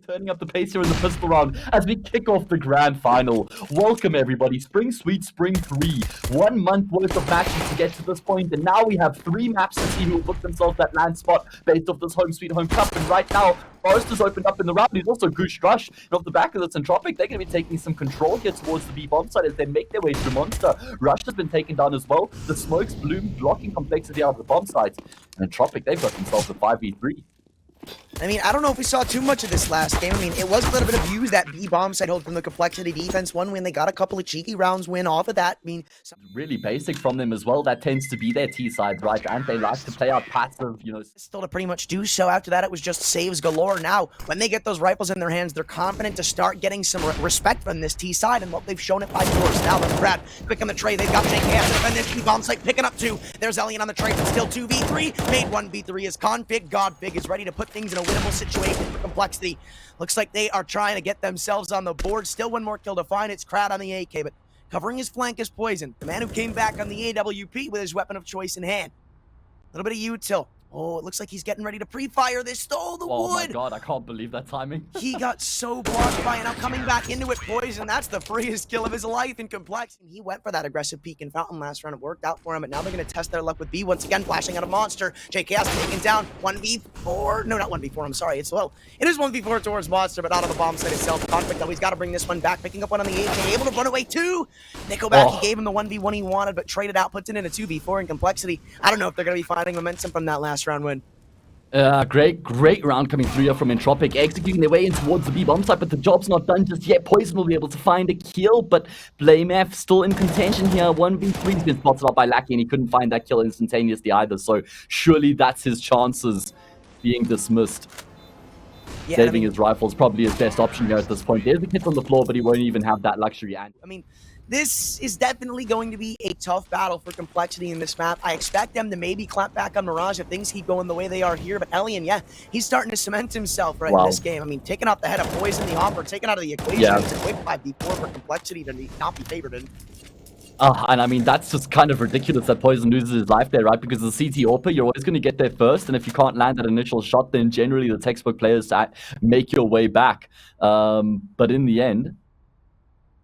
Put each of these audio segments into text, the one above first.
turning up the pace here in the pistol round as we kick off the grand final. Welcome everybody, Spring Sweet Spring 3. 1 month worth of matches to get to this point, and now we have 3 maps to see who will book themselves that land spot based off this home sweet home cup. And right now, Forest has opened up in the round. He's also Goose Rush. And off the back of this Entropiq, they're going to be taking some control here towards the B bomb side as they make their way through Monster. Rush has been taken down as well. The smokes bloom, blocking complexity out of the bomb sites. And Entropiq, they've got themselves a 5v3. I mean, I don't know if we saw too much of this last game. I mean, it was a little bit of use that B-bomb side hold from the complexity defense. One win, they got a couple of cheeky rounds win off of that. I mean, really basic from them as well. That tends to be their T side, right? And they like to play out passive, you know. Still to pretty much do so. After that, it was just saves galore. Now, when they get those rifles in their hands, they're confident to start getting some respect from this T side and what they've shown it by force. Now, with Krad quick on the tray, they've got JK and this B-bomb site picking up 2. There's Elian on the tray, but still 2v3. Made 1v3 as Config. Godfig is ready to put things in a winnable situation for complexity. Looks like they are trying to get themselves on the board. Still one more kill to find. It's Krad on the AK, but covering his flank is poizon. The man who came back on the AWP with his weapon of choice in hand. A little bit of util. Oh, it looks like he's getting ready to pre-fire this. Stole the wood. Oh my god, I can't believe that timing. He got so blocked by it. Now coming back into it, poizon. That's the freest kill of his life in complexity. He went for that aggressive peek and fountain last round. It worked out for him, but now they're going to test their luck with B once again, flashing out a monster. JK has taken down 1v4. No, not 1v4. I'm sorry. It is 1v4 towards monster, but out of the bomb site itself. Conflict, though, he's got to bring this one back. Picking up one on the AK, able to run away too. NickelBack, he gave him the 1v1 he wanted, but traded out, puts it in a 2v4 in complexity. I don't know if they're going to be finding momentum from that last round win. Great round coming through here from Entropiq, executing their way in towards the B bomb site, but the job's not done just yet. poizon will be able to find a kill, but blameF still in contention here. 1v3's been spotted up by Lackey, and he couldn't find that kill instantaneously either, so surely that's his chances being dismissed. Yeah, saving his rifle is probably his best option here at this point. There's the kit on the floor, but he won't even have that luxury. And I mean, this is definitely going to be a tough battle for complexity in this map. I expect them to maybe clamp back on Mirage if things keep going the way they are here. But Elian, yeah, he's starting to cement himself in this game. I mean, taking off the head of poizon, the offer, taken out of the equation. Yeah. It's a quick 5v4 for complexity to not be favored in. And I mean, that's just kind of ridiculous that poizon loses his life there, right? Because the CT AWP, you're always going to get there first. And if you can't land that initial shot, then generally the textbook players make your way back. But in the end,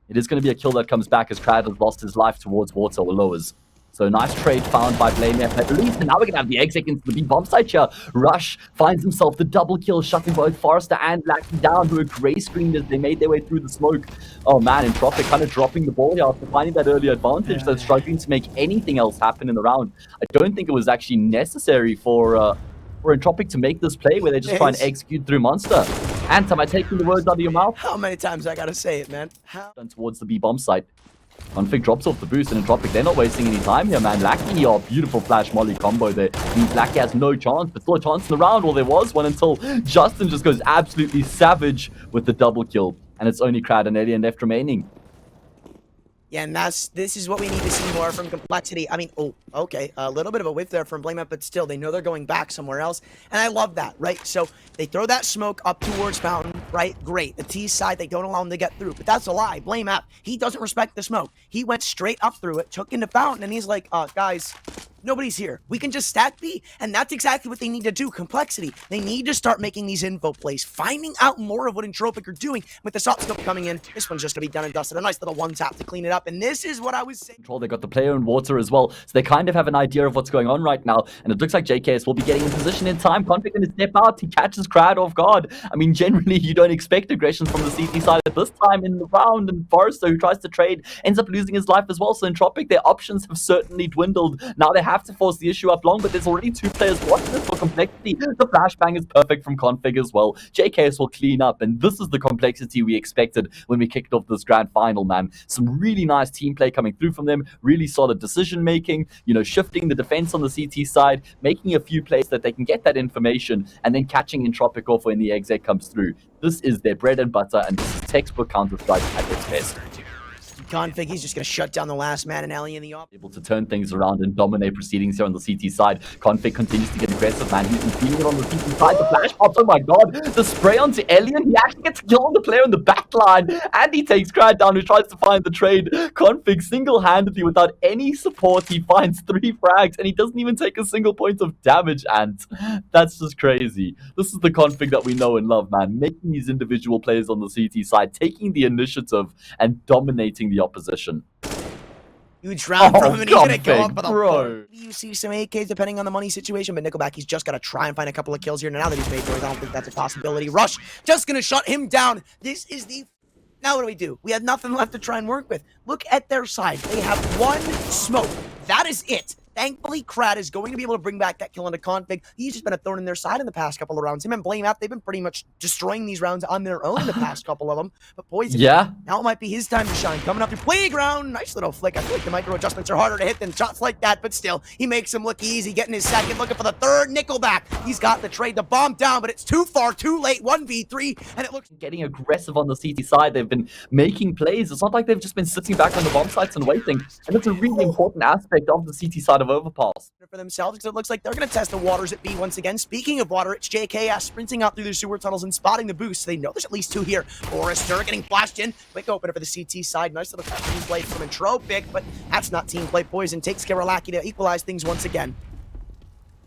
it is going to be a kill that comes back as Krad has lost his life towards water or lowers. So nice trade found by blameF at least. And now we're going to have the exec into the B bomb site here. Rush finds himself the double kill, shutting both Forrester and Lackey down, who are gray screened as they made their way through the smoke. Oh man, Entropiq kind of dropping the ball here after finding that early advantage. They're struggling to make anything else happen in the round. I don't think it was actually necessary for Entropiq to make this play where they just try and execute through monster. Ant, am I taking the words out of your mouth? How many times I gotta say it, man? Towards the B bomb site. Config drops off the boost, and Entropiq, they're not wasting any time here, man. Lackey, beautiful flash molly combo there. Means Lackey has no chance, but still a chance in the round. Well, there was one until Justin just goes absolutely savage with the double kill. And it's only Krad and Elian left remaining. Yeah, and this is what we need to see more from complexity. I mean, okay, a little bit of a whiff there from blameF, but still, they know they're going back somewhere else, and I love that, right? So they throw that smoke up towards fountain, right? Great. The T side, they don't allow them to get through, but that's a lie. blameF, he doesn't respect the smoke. He went straight up through it, took into fountain, and he's like, guys, nobody's here. We can just stack B, and that's exactly what they need to do. Complexity. They need to start making these info plays, finding out more of what Entropiq are doing. With the soft scope coming in, this one's just to be done and dusted. A nice little one tap to clean it up, and this is what I was saying. They got the player in water as well, so they kind of have an idea of what's going on right now, and it looks like JKS will be getting in position in time. Config going to step out. He catches Krad off guard. I mean, generally, you don't expect aggression from the CT side at this time in the round, and Forrester, who tries to trade, ends up losing his life as well. So Entropiq, their options have certainly dwindled. Now they have to force the issue up long, but there's already 2 players watching this for complexity. The flashbang is perfect from Config as well. JKS will clean up, and this is the complexity we expected when we kicked off this grand final, man. Some really nice team play coming through from them, really solid decision making, you know, shifting the defense on the CT side, making a few plays that they can get that information, and then catching Entropiq off when the exec comes through. This is their bread and butter, and this is textbook Counter-Strike at its best. Config, he's just gonna shut down the last man and Ellie in the off. Able to turn things around and dominate proceedings here on the CT side. Config continues to get aggressive, man. He's been feeling it on the CT side. The flash pops, oh my god. The spray onto Alien. He actually gets a kill on the player in the back line. And he takes Krad down, who tries to find the trade. Config single-handedly, without any support, he finds 3 frags, and he doesn't even take a single point of damage, and that's just crazy. This is the Config that we know and love, man. Making these individual players on the CT side, taking the initiative and dominating the opposition. Huge round from him, and he's gonna go up for the bro. You see some AKs depending on the money situation, but NickelBack, he's just gotta try and find a couple of kills here. Now that he's made those, I don't think that's a possibility. Rush, just gonna shut him down. This is the... Now what do? We have nothing left to try and work with. Look at their side. They have 1 smoke. That is it. Thankfully, Krad is going to be able to bring back that kill into Config. He's just been a thorn in their side in the past couple of rounds. Him and blameF, they've been pretty much destroying these rounds on their own in the past couple of them. But poizon, yeah, now it might be his time to shine. Coming up to playground. Nice little flick. I feel like the micro adjustments are harder to hit than shots like that, but still, he makes him look easy. Getting his second, looking for the third. NickelBack, he's got the trade, the bomb down, but it's too far, too late. 1v3, and it looks... Getting aggressive on the CT side. They've been making plays. It's not like they've just been sitting back on the bomb sites and waiting. And it's a really important aspect of the CT side of Overpass. For themselves, because it looks like they're going to test the waters at B once again. Speaking of water, it's JKS sprinting out through the sewer tunnels and spotting the boost. They know there's at least 2 here. Forrester getting flashed in. Quick opener for the CT side. Nice little team play from Entropiq, but that's not team play. poizon takes care of Lackey to equalize things once again.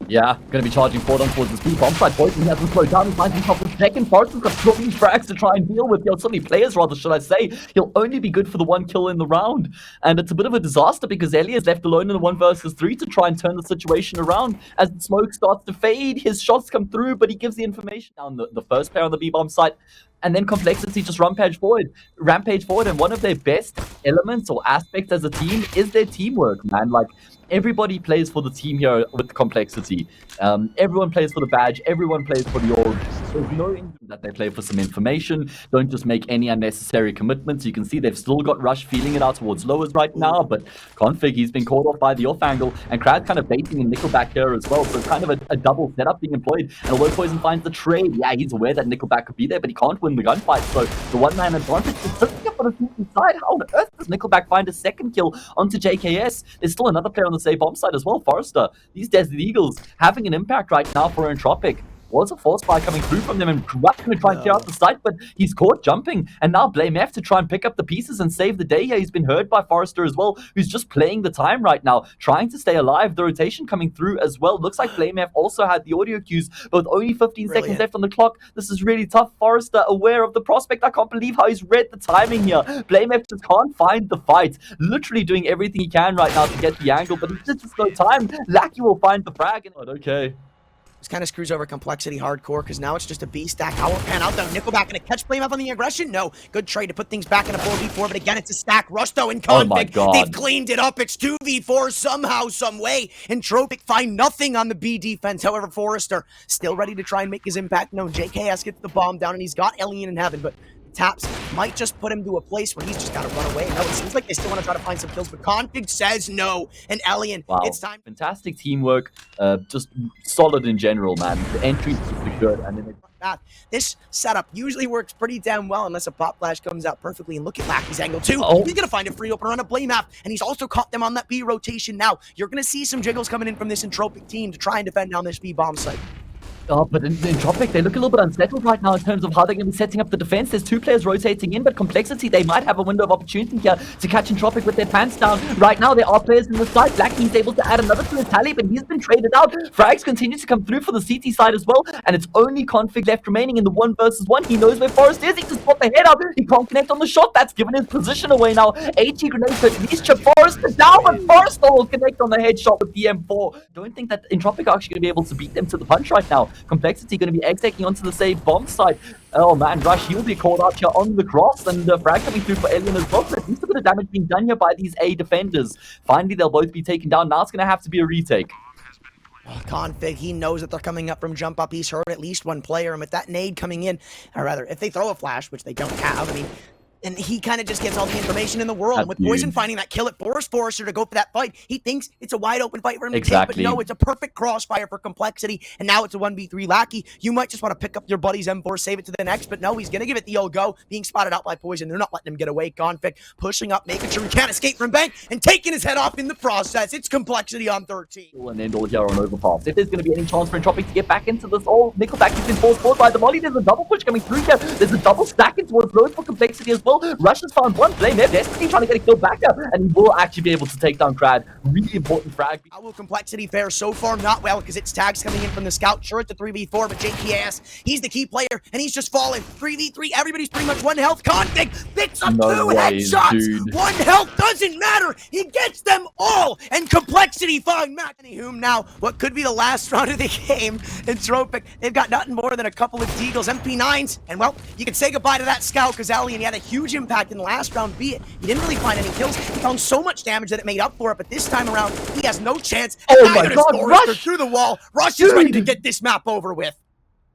Yeah, gonna be charging forward on towards the speed bomb side. poizon hasn't slowed down. He finds himself with second. Forrester's got so many frags to try and deal with. So many players, rather, should I say. He'll only be good for the 1 kill in the round. And it's a bit of a disaster because Ellie is left alone in the 1 versus 3 to try and turn the situation around. As the smoke starts to fade, his shots come through, but he gives the information down the first player on the B-bomb site. And then Complexity just rampage forward. And one of their best elements or aspects as a team is their teamwork, man. Like, everybody plays for the team here with Complexity. Everyone plays for the badge. Everyone plays for the org. There's no that they play for some information. Don't just make any unnecessary commitments. You can see they've still got Rush feeling it out towards lowers right now, but Config, he's been caught off by the off angle, and Krad kind of baiting in NickelBack here as well. So it's kind of a double setup being employed. And although poizon finds the trade, yeah, he's aware that NickelBack could be there, but he can't win the gunfight. So the 1-man advantage is sitting up on the CT side. How on earth does NickelBack find a second kill onto JKS? There's still another player on the same bomb side as well, Forrester. These Desert Eagles having an impact right now for Entropiq. Was a force fire coming through from them, and Krad going to try and clear out the site, but he's caught jumping. And now blameF to try and pick up the pieces and save the day here. He's been heard by Forrester as well, who's just playing the time right now, trying to stay alive. The rotation coming through as well. Looks like blameF also had the audio cues, but with only 15 seconds left on the clock, this is really tough. Forrester aware of the prospect. I can't believe how he's read the timing here. blameF just can't find the fight. Literally doing everything he can right now to get the angle, but there's just no time. Lackey will find the frag. And okay. This kind of screws over Complexity hardcore, because now it's just a B stack. How will pan out though? NickelBack gonna catch blameF on the aggression? No. Good trade to put things back in a 4v4, but again, it's a stack. Rush though in Config. Oh my God. They've cleaned it up. It's 2v4 somehow, some way. Entropiq find nothing on the B defense. However, Forrester still ready to try and make his impact known. JKS gets the bomb down, and he's got Alien in heaven, but taps might just put him to a place where he's just got to run away. No, it seems like they still want to try to find some kills, but Config says no. And Alien, wow. It's time. Fantastic teamwork. Just solid in general, man. The entries are good. And then this setup usually works pretty damn well unless a pop flash comes out perfectly. And look at Lackey's angle too. He's gonna find a free opener on a blameF, and he's also caught them on that B rotation. Now you're gonna see some jiggles coming in from this Entropiq team to try and defend down this B bomb site. Oh, but in Entropiq, they look a little bit unsettled right now in terms of how they're going to be setting up the defense. There's 2 players rotating in, but Complexity, they might have a window of opportunity here to catch Entropiq with their pants down. Right now, there are players in the side. Lackey's able to add another to his tally, but he's been traded out. Frags continue to come through for the CT side as well, and it's only Config left remaining in the 1 versus 1. He knows where Forrest is. He just put the head up. He can't connect on the shot. That's given his position away now. 80 grenades to at least chip Forrester down, but Forrester will connect on the headshot with the M4. Don't think that Entropiq are actually going to be able to beat them to the punch right now. Complexity going to be execing onto the save bomb side. Oh man, Rush, he'll be called out here on the cross, and frag coming through for Alien as well. So at least a bit of damage being done here by these A defenders. Finally, they'll both be taken down. Now it's going to have to be a retake. Config, he knows that they're coming up from jump up. He's heard at least 1 player, and with that nade coming in, or rather, if they throw a flash, which they don't have, I mean, And he kind of just gets all the information in the world. And with poizon finding that kill, it forced Forrester to go for that fight. He thinks it's a wide open fight for him to take, but no, it's a perfect crossfire for complexity. And now it's a 1v3 Lackey. You might just want to pick up your buddy's M4, save it to the next, but no, he's going to give it the old go. Being spotted out by poizon. They're not letting him get away. Config pushing up, making sure he can't escape from bank, and taking his head off in the process. It's complexity on 13. And end all here on overpass. If there's going to be any chance for Entropiq to get back into this, NickelBack has been forced forward by the molly. There's a double push coming through here. There's a double stack in towards lows for complexity as well. Rush has found one. blameF desperately trying to get a kill back up, and he will actually be able to take down Krad. Really important frag. How will complexity fare? So far, not well, because it's tags coming in from the scout. Sure, it's a 3v4, but JKS, he's the key player, and he's just fallen. 3v3, everybody's pretty much one health. Config picks up two headshots. Dude. One health doesn't matter. He gets them all, and complexity find Mac. Anywho, now, what could be the last round of the game, Entropiq, they've got nothing more than a couple of deagles, MP9s, and well, you can say goodbye to that scout, because Alien, he had a huge impact in the last round, be it. He didn't really find any kills. He found so much damage that it made up for it, but this time around, he has no chance. Oh my god, Rush! Through the wall. Rush is ready to get this map over with.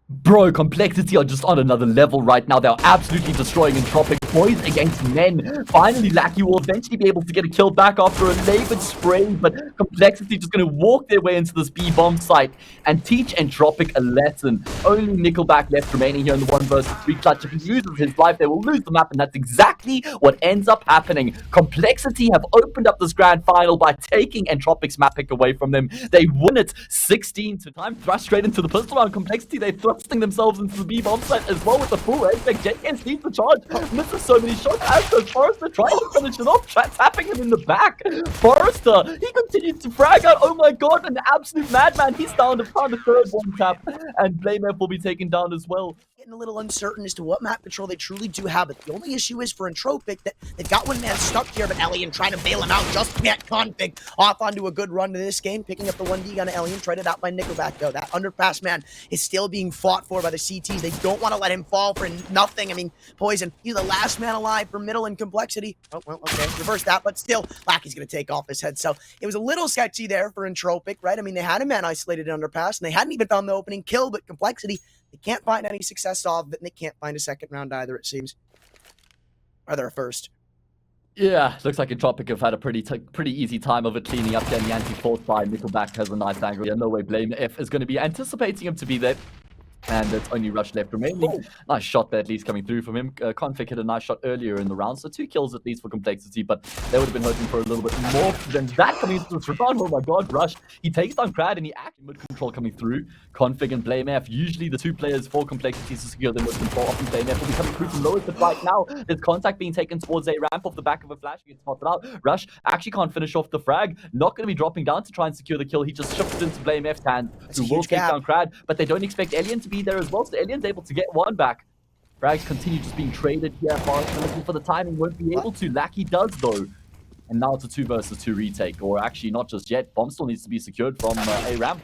Bro, complexity are just on another level right now. They're absolutely destroying Entropiq. Boys against men. Finally, Lackey will eventually be able to get a kill back after a labored spray, but complexity just going to walk their way into this B-bomb site and teach Entropiq a lesson. Only NickelBack left remaining here in the 1v3 clutch. If he loses his life, they will lose the map, and that's exactly what ends up happening. Complexity have opened up this grand final by taking Entropiq's map pick away from them. They win it 16 to time. Thrust straight into the pistol round. Complexity, they thrusting themselves into the B-bomb site as well with the full aspect. JKS needs the charge. Misses so many shots. As does Forrester trying to finish it off, tapping him in the back. Forrester, he continues to frag out. Oh my god, an absolute madman. He's down to find the third one tap, and blameF will be taken down as well. Getting a little uncertain as to what map control they truly do have, but the only issue is for Entropiq that they've got one man stuck here, but Alien trying to bail him out, just can't. Config off onto a good run to this game, picking up the 1D gun. Alien traded out by NickelBack though. That underpass man is still being fought for by the CTs. They don't want to let him fall for nothing. I mean, poizon, he's the last man alive for middle and complexity. Oh, well, okay, reverse that, but still, Lackey's going to take off his head. So it was a little sketchy there for Entropiq, right? I mean, they had a man isolated in underpass, and they hadn't even found the opening kill, but complexity, they can't find any success off of it, and they can't find a second round either, it seems. Or they're a first. Yeah, looks like Entropiq have had a pretty easy time of it cleaning up, getting anti-forced by NickelBack has a nice angle. Yeah, no way blameF is going to be anticipating him to be there. And there's only Rush left remaining. Oh. Nice shot there, at least coming through from him. Config hit a nice shot earlier in the round, so 2 kills at least for complexity, but they would have been hoping for a little bit more than that coming into this round. Oh my god, Rush. He takes down Krad, and he actually mid-control coming through. Config and blameF, usually the 2 players for complexity to secure the mid-control. Often blameF will be coming through from lowest, but right now, there's contact being taken towards a ramp off the back of a flash. He gets spotted out. Rush actually can't finish off the frag. Not going to be dropping down to try and secure the kill. He just shifts into blameF's hands, who will take down Krad, but they don't expect Alien to be there as well, so Alien's able to get one back. Frags continue just being traded here. Forrester looking for the timing, won't be able to. Lackey does though. And now it's a 2 versus 2 retake, or actually not just yet. Bomb still needs to be secured from a ramp.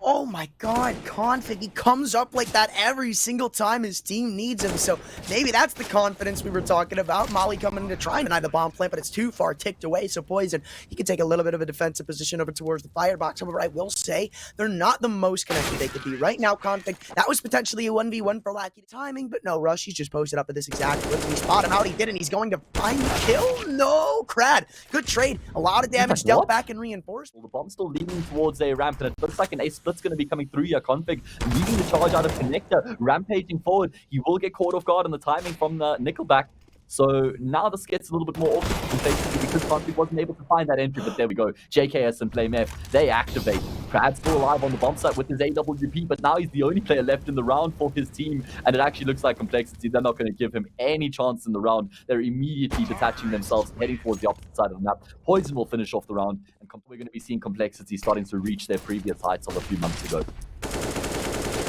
Oh my god, Config, he comes up like that every single time his team needs him, so maybe that's the confidence we were talking about. Molly coming in to try and deny the bomb plant, but it's too far ticked away, so poizon, he can take a little bit of a defensive position over towards the firebox. However, I will say, they're not the most connected they could be. Right now, Config, that was potentially a 1v1 for Lackey timing, but no, Rush, he's just posted up at this exact point. We spot him out, he did, and he's going to find the kill? No, Krad, good trade. A lot of damage dealt back and reinforced. Well, the bomb's still leaning towards a ramp, and it looks like an ace split's going to be coming through here. Config leading the charge out of connector, rampaging forward. He will get caught off guard on the timing from the NickelBack. So now this gets a little bit more awkward basically because Config wasn't able to find that entry, but there we go. JKS and blameF, they activate. Krad's still alive on the bomb site with his AWP, but now he's the only player left in the round for his team, and it actually looks like complexity. They're not going to give him any chance in the round. They're immediately detaching themselves, heading towards the opposite side of the map. poizon will finish off the round, and we're going to be seeing complexity starting to reach their previous heights of a few months ago.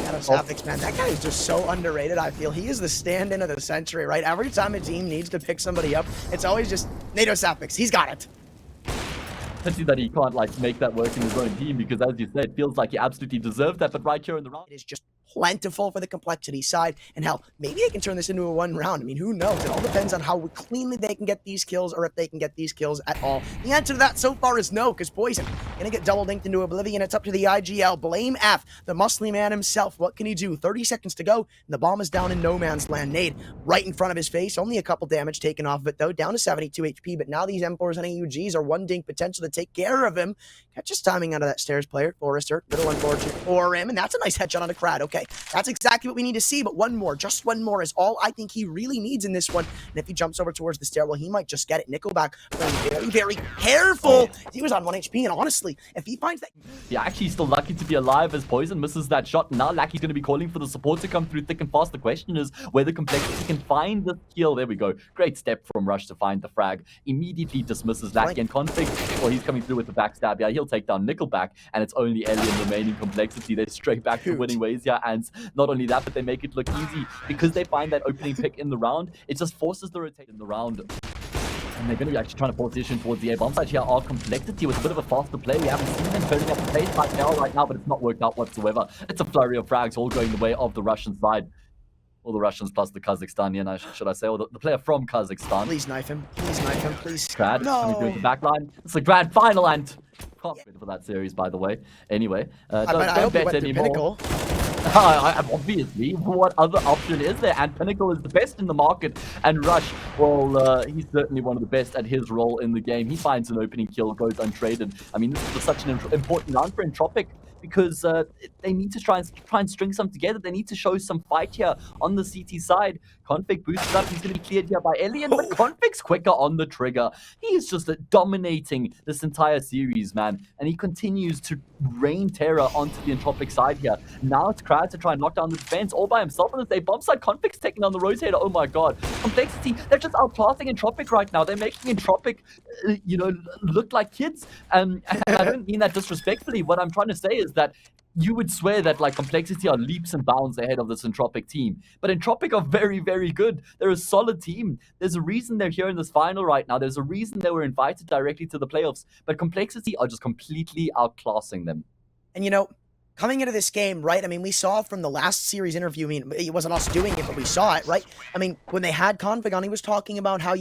Natus, man, that guy is just so underrated, I feel. He is the stand-in of the century, right? Every time a team needs to pick somebody up, it's always just Natus. He's got it. Pity that he can't like make that work in his own team, because as you said, it feels like he absolutely deserved that, but right here in the round, it is just plentiful for the Complexity side. And hell, maybe they can turn this into a 1 round. I mean, who knows? It all depends on how cleanly they can get these kills, or if they can get these kills at all. The answer to that so far is no, because poizon gonna get double dinked into oblivion. It's up to the IGL. blameF, the muscly man himself. What can he do? 30 seconds to go, and the bomb is down in no man's land. Nade right in front of his face. Only a couple damage taken off of it, though. Down to 72 HP, but now these M4s and AUGs are 1 dink potential to take care of him. Catches timing out of that stairs player. Forrester, little unfortunate for him, and that's a nice headshot on a Krad. Okay, that's exactly what we need to see, but one more, just one more is all I think he really needs in this one. And if he jumps over towards the stairwell, he might just get it. NickelBack playing very, very careful. He was on 1 HP, and honestly, if he finds that... Yeah, actually still lucky to be alive as poizon misses that shot. Now Lackey's going to be calling for the support to come through thick and fast. The question is whether Complexity can find the kill. There we go. Great step from Rush to find the frag. Immediately dismisses Lackey and Config. Well, he's coming through with the backstab. Yeah, he'll take down NickelBack, and it's only Alien remaining. Complexity. They're straight back to winning ways here, and not only that, but they make it look easy because they find that opening pick in the round. It just forces the rotation in the round. And they're going to be actually trying to position towards the A bomb site here. Our Complexity with a bit of a faster play. We haven't seen them turning up the pace right now, but it's not worked out whatsoever. It's a flurry of frags all going the way of the Russian side. All the Russians plus the Kazakhstanian, should I say, or the player from Kazakhstan. Please knife him. Please knife him, please. Krad coming through the back line. It's the grand final, and can't wait for that series, by the way. Anyway, don't bet anymore. Obviously, what other option is there? And Pinnacle is the best in the market. And Rush, well, he's certainly one of the best at his role in the game. He finds an opening kill, goes untraded. I mean, this is such an important round for Entropiq, because they need to try and string some together. They need to show some fight here on the CT side. Config boosts up. He's going to be cleared here by Alien, but Config's quicker on the trigger. He is just dominating this entire series, man. And he continues to rain terror onto the Entropiq side here. Now it's Krad to try and knock down the defense all by himself on this bomb side. Config's taking on the rotator. Oh my god. Complexity, they're just outclassing Entropiq right now. They're making Entropiq, look like kids. And I don't mean that disrespectfully. What I'm trying to say is that you would swear that like Complexity are leaps and bounds ahead of this Entropiq team. But Entropiq are very, very good. They're a solid team. There's a reason they're here in this final right now. There's a reason they were invited directly to the playoffs. But Complexity are just completely outclassing them. And coming into this game, right? I mean, we saw from the last series interview, I mean, it wasn't us doing it, but we saw it, right? I mean, when they had Config on, he was talking about how,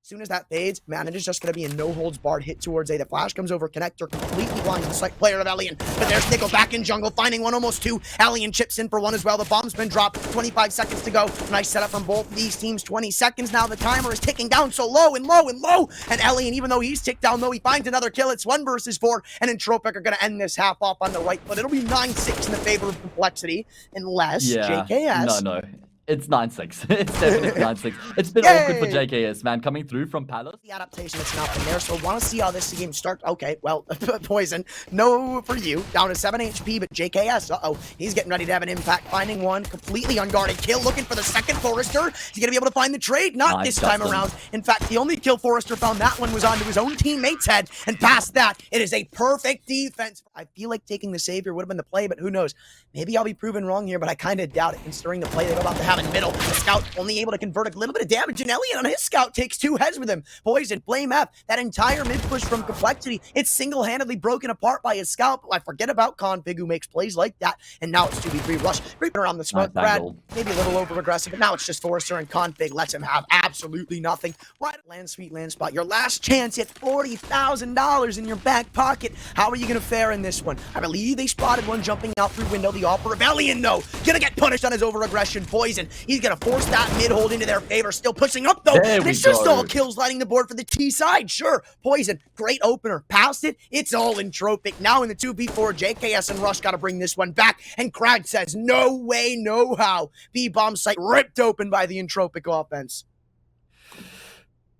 as soon as that fades, man, it is just going to be a no-holds-barred hit towards A. The flash comes over, connector completely blinds the sight player of Alien. But there's NickelBack in jungle, finding one, almost two. Alien chips in for one as well. The bomb's been dropped. 25 seconds to go. Nice setup from both these teams. 20 seconds now. The timer is ticking down so low and low and low. And Alien, even though he's ticked down low, he finds another kill. It's 1 versus 4. And Entropiq are going to end this half off on the right. But it'll be 9-6 in the favor of Complexity. Unless JKS... No. It's 9-6. It's definitely 9-6. It's been awkward for JKS, man, coming through from Palace. The adaptation that's not been there, so want to see how this game starts. Okay, well, poizon, no for you. Down to 7 HP, but JKS, he's getting ready to have an impact. Finding one, completely unguarded kill, looking for the second Forrester. He's going to be able to find the trade. Not this time around. In fact, the only kill Forrester found, that one was onto his own teammate's head, and past that, it is a perfect defense. I feel like taking the savior would have been the play, but who knows? Maybe I'll be proven wrong here, but I kind of doubt it, considering the play they're about to have in middle. The scout only able to convert a little bit of damage, and Elliot on his scout takes 2 heads with him. poizon, blameF, that entire mid push from Complexity, it's single-handedly broken apart by his scout. I forget about Config, who makes plays like that, and now it's 2v3 Rush. Creeping around the smoke, Krad, maybe a little over-aggressive, but now it's just Forrester, and Config lets him have absolutely nothing. Right, land sweet land spot, your last chance at $40,000 in your back pocket. How are you going to fare in this one? I believe they spotted one jumping out through window. The offer of Alien, no, gonna get punished on his over-aggression. poizon, he's gonna force that mid-hold into their favor. Still pushing up, though. It's just all kills lighting the board for the T side. Sure, poizon, great opener. Past it, it's all Entropiq. Now in the 2v4, JKS and Rush got to bring this one back. And Krad says, no way, no how. B-bomb site ripped open by the Entropiq offense.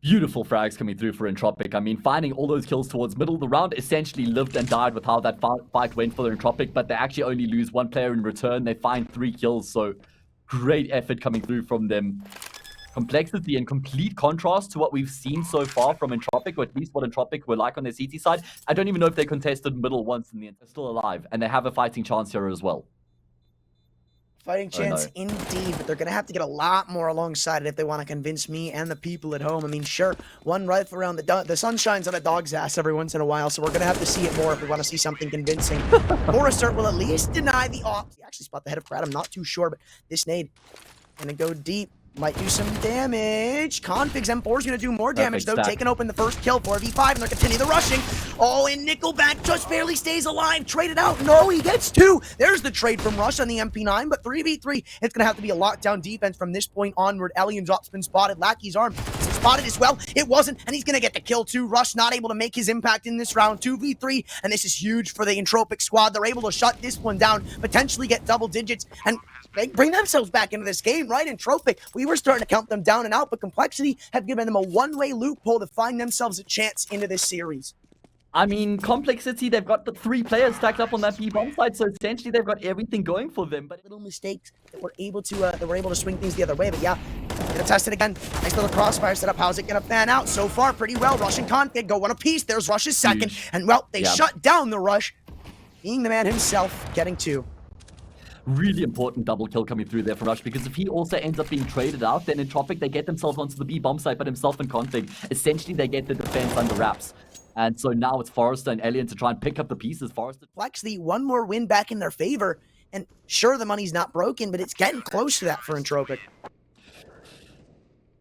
Beautiful frags coming through for Entropiq. I mean, finding all those kills towards middle of the round essentially lived and died with how that fight went for the Entropiq, but they actually only lose 1 player in return. They find 3 kills, so great effort coming through from them. Complexity in complete contrast to what we've seen so far from Entropiq, or at least what Entropiq were like on their CT side. I don't even know if they contested middle once in the end. They're still alive, and they have a fighting chance here as well. Fighting chance indeed, but they're going to have to get a lot more alongside it if they want to convince me and the people at home. I mean, sure, one rifle around the sun shines on a dog's ass every once in a while, so we're going to have to see it more if we want to see something convincing. Cerq will at least deny the ops. He actually spot the head of Krad. I'm not too sure, but this nade going to go deep. Might do some damage. Config's M4 is going to do more damage, though. Taking open the first kill, 4v5, and they're continue the rushing. Oh, and NickelBack just barely stays alive. Traded out. No, he gets 2. There's the trade from Rush on the MP9, but 3v3. It's going to have to be a lockdown defense from this point onward. Alien's op's been spotted. Lackey's arm is spotted as well. It wasn't, and he's going to get the kill, too. Rush not able to make his impact in this round. 2v3, and this is huge for the Entropiq squad. They're able to shut this one down, potentially get double digits, and they bring themselves back into this game, right? Entropiq, we were starting to count them down and out, but Complexity have given them a one-way loophole to find themselves a chance into this series. I mean, Complexity, they've got the 3 players stacked up on that B bomb side, so essentially they've got everything going for them. But little mistakes that were able to swing things the other way. But yeah, gonna test it again. Nice little crossfire setup. How's it gonna fan out? So far, pretty well. Rush and Config go one apiece. There's Rush's second, and well, they shut down the Rush. Being the man himself, getting 2. Really important double kill coming through there for Rush, because if he also ends up being traded out, then Entropiq, they get themselves onto the B bomb site, but himself and Config, essentially they get the defense under wraps. And so now it's Forrester and Alien to try and pick up the pieces. Forrester Complexity, one more win back in their favor, and sure, the money's not broken, but it's getting close to that for Entropiq.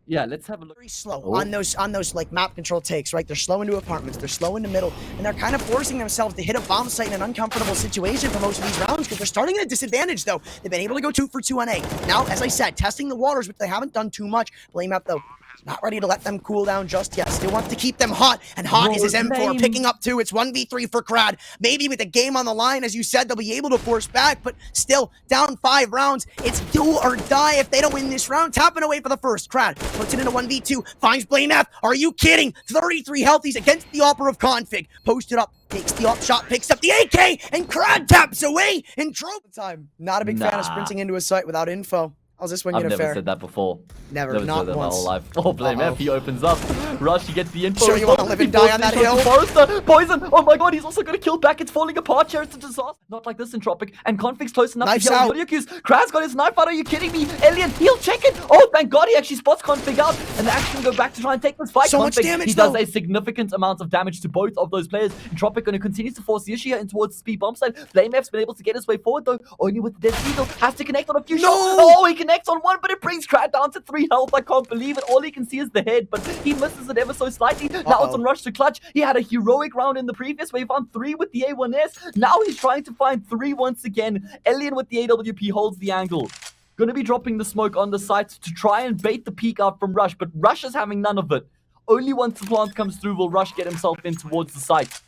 Yeah, let's have a look. Very slow on those like map control takes, right? They're slow into apartments, they're slow into middle, and they're kind of forcing themselves to hit a bomb site in an uncomfortable situation for most of these rounds, because they're starting at a disadvantage, though. They've been able to go 2 for 2 on A. Now, as I said, testing the waters, which they haven't done too much. blameF, though, not ready to let them cool down just yet. Still wants to keep them hot, and hot is his M4 picking up 2. It's 1v3 for Krad. Maybe with the game on the line, as you said, they'll be able to force back, but still, down 5 rounds. It's do or die if they don't win this round. Tapping away for the first. Krad puts it into 1v2, finds blameF. Are you kidding? 33 healthies against the Opera of Config. Posted up, takes the op shot, picks up the AK, and Krad taps away in Entropiq time. Not a big fan of sprinting into a site without info. How's this one gonna fare? I've never said that before. Never said not that once. my whole life. Oh, blameF, he opens up. Rush, he gets the info. Sure you want to live and die on that hill? Forrester, poizon. Oh my god, he's also gonna kill back. It's falling apart here. It's a disaster. Not like this, Entropiq. And Config's close enough to kill Yurikus. Krad's got his knife out. Are you kidding me? Alien, he'll check it. Oh, thank god, he actually spots Config out. And they're actually gonna go back to try and take this fight. So much damage, he does a significant amount of damage to both of those players. Entropiq gonna continue to force the issue in towards the speed bomb side. blameF's been able to get his way forward, though. Only with the dead deagle. Has to connect on a few shots. Oh, he connects on one, but it brings Krad down to 3 health. I can't believe it. All he can see is the head, but he misses it ever so slightly. Now it's on Rush to clutch. He had a heroic round in the previous where he found 3 with the A1S. Now he's trying to find 3 once again. Alien with the AWP holds the angle. Gonna be dropping the smoke on the site to try and bait the peek out from Rush, but Rush is having none of it. Only once the plant comes through will Rush get himself in towards the site.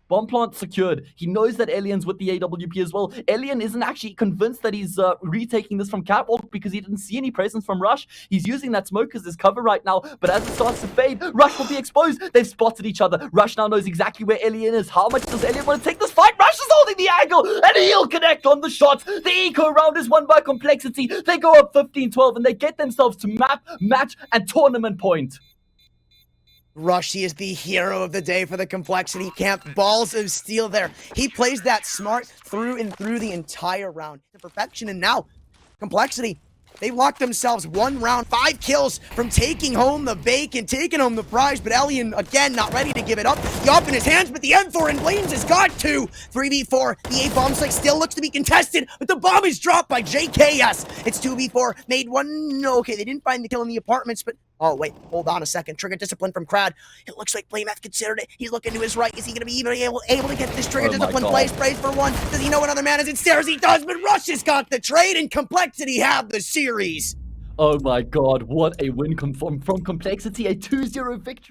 Bomb plant secured. He knows that Alien's with the AWP as well. Alien isn't actually convinced that he's retaking this from Catwalk because he didn't see any presence from Rush. He's using that smoke as his cover right now, but as it starts to fade, Rush will be exposed. They've spotted each other. Rush now knows exactly where Alien is. How much does Alien want to take this fight? Rush is holding the angle, and he'll connect on the shots. The eco round is won by Complexity. They go up 15-12, and they get themselves to map, match, and tournament point. Rush, he is the hero of the day for the Complexity camp. Balls of steel there. He plays that smart through and through the entire round to perfection. And now, Complexity, they locked themselves 1 round, 5 kills from taking home the bacon, taking home the prize. But Alien, again, not ready to give it up. The op in his hands, but the M4 in Blames has got 2. 3v4. The A bomb site still looks to be contested, but the bomb is dropped by JKS. It's 2v4. Made 1. No, okay, they didn't find the kill in the apartments, but oh, wait, hold on a second. Trigger discipline from Krad. It looks like blameF considered it. He's looking to his right. Is he going to be even able to get this trigger discipline play? Sprays for 1. Does he know another man is in stairs? He does, but Rush has got the trade, and Complexity have the series. Oh my god, what a win from Complexity. A 2-0 victory.